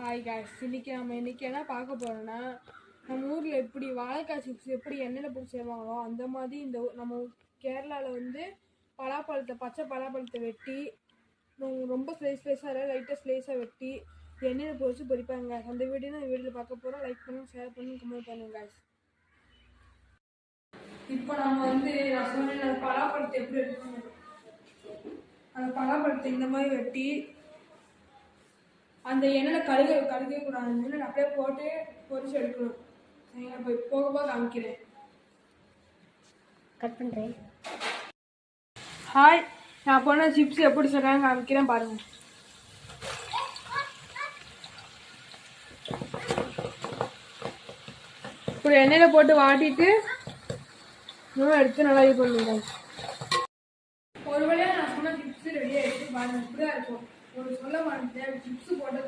Hi guys, இன்னைக்கு என்ன பார்க்க போகிறோன்னா, நம்ம ஊரில் எப்படி வாழைக்காய் சிப்ஸ் எப்படி எண்ணெயில் போட்டு செய்வாங்களோ அந்த மாதிரி நம்ம கேரளாவில் வந்து பச்சை பலாப்பழத்தை வெட்டி ரொம்ப ஸ்லைஸாக லைட்டாக ஸ்லைஸாக வெட்டி எண்ணெயில் பொரிச்சு பொரிப்பாங்க. அந்த வீடியோவில் பார்க்க போகிறோம். லைக் பண்ணுங்கள், ஷேர் பண்ணுங்கள், கமெண்ட் பண்ணுங்கள் காய்ஸ். இப்போ நம்ம வந்து நான் சொன்னேன் அந்த பலாப்பழத்தை எப்படி எடுக்கணும். அந்த பலாப்பழத்தை இந்த மாதிரி வெட்டி அந்த எண்ணெயில் கழுக கூடாது, அப்படியே போட்டு பொரிச்சு எடுக்கணும். சரிங்களா? இப்போ போக காமிக்கிறேன். கட் பண்ணுறேன். ஹாய், நான் போன சிப்ஸ் எப்படி செய்றாங்க காமிக்கிறேன் பாருங்க. இப்போ எண்ணெயில் போட்டு வாட்டிட்டு எடுத்து நல்லா இது பண்ணுங்க. ஒரு வழியாக நான் சொன்ன சிப்ஸ் ரெடி ஆகிடுச்சு பாருங்க. இப்படிதான் இருக்கும். ஒரு சொல்ல மாட்டேன் சிப்ஸ் போட்டது